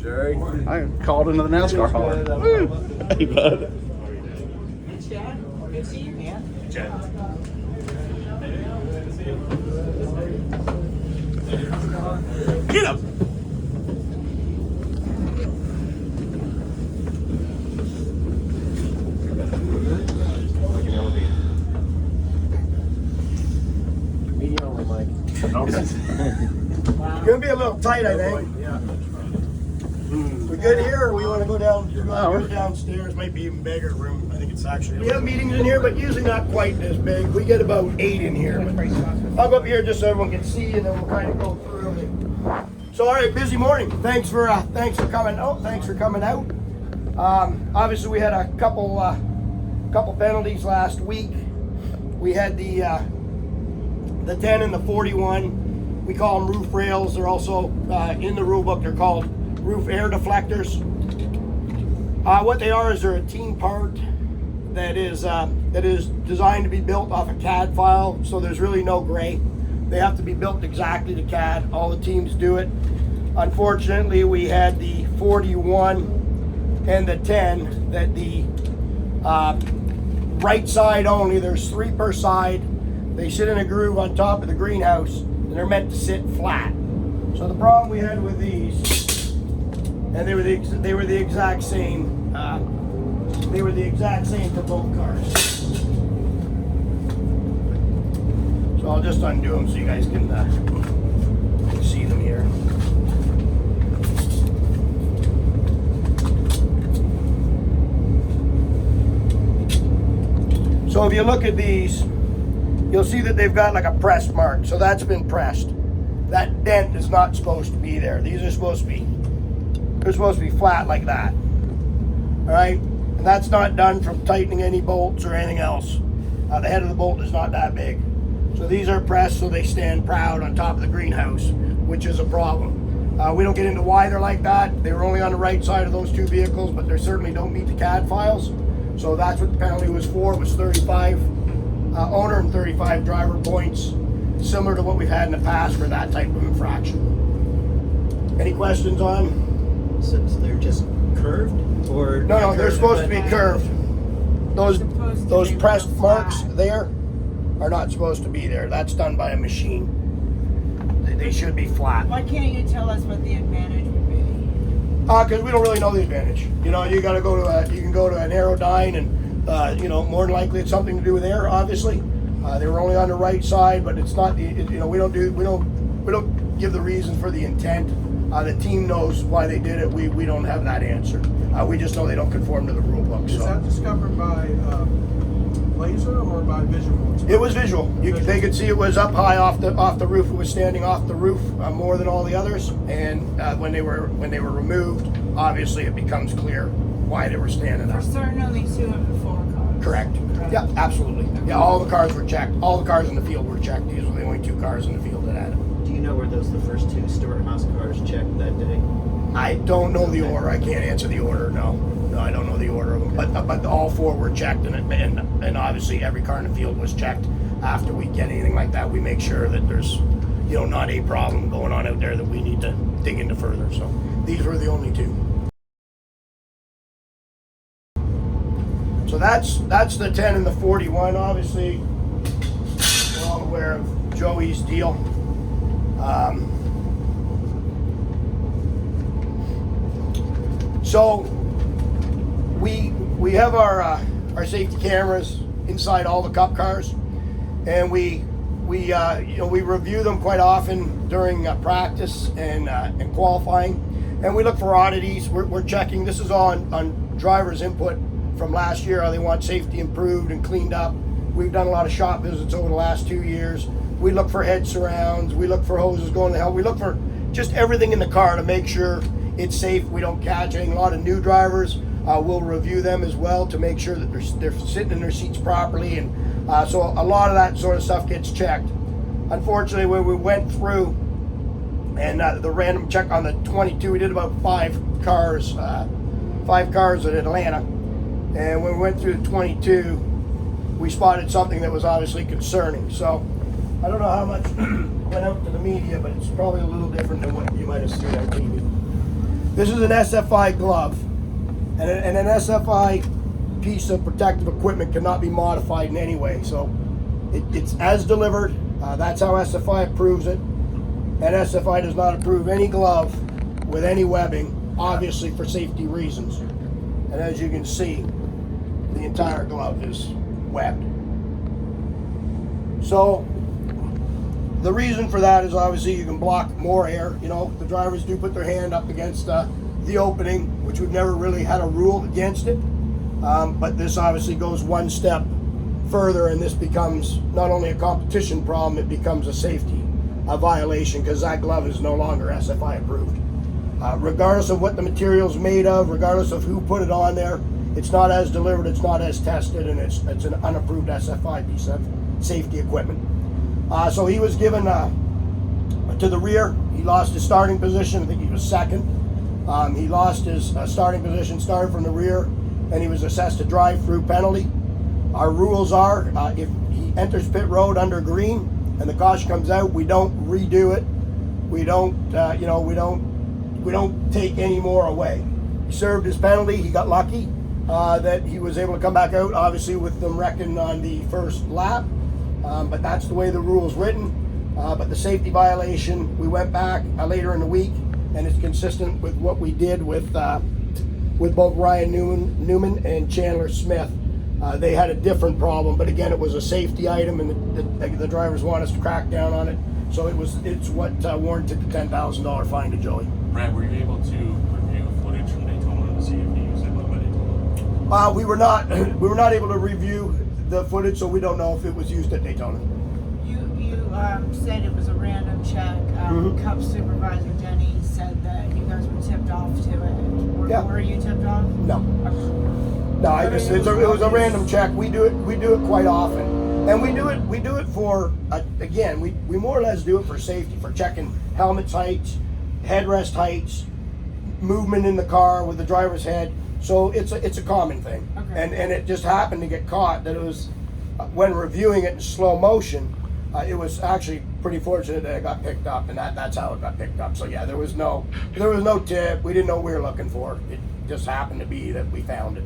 Jerry. I called into the NASCAR hall. Woo. Hey, bud. Hey, Chad. Good to see you, man. Chad. Get up. Medium only, Mike. It's gonna be a little tight, I think. Yeah. We good here, or we want to go down? we're- Downstairs. Might be even bigger room. I think it's actually. We have meetings in here, but usually not quite as big. We get about 8 in here. I'll go up here just so everyone can see, and then we'll kind of go through them. So, all right, busy morning. Thanks for coming out. Thanks for coming out. Obviously, we had a couple penalties last week. We had the 10 and the 41. We call them roof rails. They're also in the rule book. They're called roof air deflectors. What they are is they're a team part that is designed to be built off a CAD file. So there's really no gray. They have to be built exactly to CAD. All the teams do it. Unfortunately, we had the 41 and the 10 that the right side only. There's 3 per side. They sit in a groove on top of the greenhouse, and they're meant to sit flat. So the problem we had with these, and they were the exact same. They were the exact same for both cars. So I'll just undo them so you guys can see them here. So if you look at these, you'll see that they've got like a press mark. So that's been pressed. That dent is not supposed to be there. These are supposed to be, they're supposed to be flat like that. All right? And that's not done from tightening any bolts or anything else. The head of the bolt is not that big. So these are pressed so they stand proud on top of the greenhouse, which is a problem. We don't get into why they're like that. They were only on the right side of those 2 vehicles, but they certainly don't meet the CAD files. So that's what the penalty was for. It was 35 owner and 35 driver points, similar to what we've had in the past for that type of infraction. Any questions on? So they're just curved, or No, they're supposed to be curved. Those pressed marks there are not supposed to be there. That's done by a machine. They should be flat. Why can't you tell us what the advantage would be? Because we don't really know the advantage. You know, you got to go to you can go to an Aerodyne, and you know, more than likely it's something to do with air. Obviously, they were only on the right side, but it's not. You know, we don't give the reason for the intent. The team knows why they did it. We don't have that answer. We just know they don't conform to the rule book. Is that discovered by laser or by visual? It was visual. They could see it was up high off the roof. It was standing off the roof more than all the others. And when they were removed, obviously it becomes clear why they were standing For up. certain, only 2 of the 4 cars. Correct. Yeah, absolutely. Yeah, all the cars were checked. All the cars in the field were checked. These were the only 2 cars in the field that had it. Do you know were those the first 2 Stewart-Haas cars checked that day? I don't know the order. I can't answer the order. No, I don't know the order of them. But all 4 were checked, and obviously every car in the field was checked. After we get anything like that, we make sure that there's, you know, not a problem going on out there that we need to dig into further. So these were the only 2. So that's the 10 and the 41. Obviously, we're all aware of Joey's deal. So we have our safety cameras inside all the Cup cars, and we review them quite often during practice and qualifying, and we look for oddities. We're checking. This is all on drivers' input from last year, how they want safety improved and cleaned up. We've done a lot of shop visits over the last 2 years. We look for head surrounds. We look for hoses going to hell. We look for just everything in the car to make sure it's safe. We don't catch anything. A lot of new drivers, we'll review them as well to make sure that they're sitting in their seats properly. And so a lot of that sort of stuff gets checked. Unfortunately, when we went through and the random check on the 22, we did about 5 cars at Atlanta. And when we went through the 22, we spotted something that was obviously concerning. So I don't know how much went out to the media, but it's probably a little different than what you might have seen on TV. This is an SFI glove, and an SFI piece of protective equipment cannot be modified in any way. So it's as delivered. That's how SFI approves it. And SFI does not approve any glove with any webbing, obviously for safety reasons. And as you can see, the entire glove is webbed. So the reason for that is obviously you can block more air. You know, the drivers do put their hand up against the opening, which we've never really had a rule against it. But this obviously goes one step further, and this becomes not only a competition problem, it becomes a safety violation, because that glove is no longer SFI approved. Regardless of what the material's made of, regardless of who put it on there, it's not as delivered, it's not as tested, and it's an unapproved SFI piece of safety equipment. So he was given to the rear. He lost his starting position. I think he was second. He lost his starting position, started from the rear, and he was assessed a drive-through penalty. Our rules are, if he enters pit road under green and the caution comes out, we don't redo it. We don't, we don't take any more away. He served his penalty. He got lucky that he was able to come back out, obviously with them wrecking on the first lap. But that's the way the rule's written. But the safety violation, we went back later in the week, and it's consistent with what we did with both Ryan Newman and Chandler Smith. They had a different problem, but again, it was a safety item, and the drivers want us to crack down on it. So it's what warranted the $10,000 fine to Joey. Brad, were you able to review footage from Daytona to see if you used it by Daytona? We were not able to review the footage, so we don't know if it was used at Daytona. You said it was a random check. Cup supervisor Denny said that you guys were tipped off to it. Yeah. Were you tipped off? No. No, it was a random check. We do it quite often, and we do it for again, we more or less do it for safety, for checking helmets heights, headrest heights, movement in the car with the driver's head. So it's a common thing, Okay. and it just happened to get caught that it was when reviewing it in slow motion. It was actually pretty fortunate that it got picked up, and that's how it got picked up. So yeah, there was no tip. We didn't know what we were looking for. It just happened to be that we found it.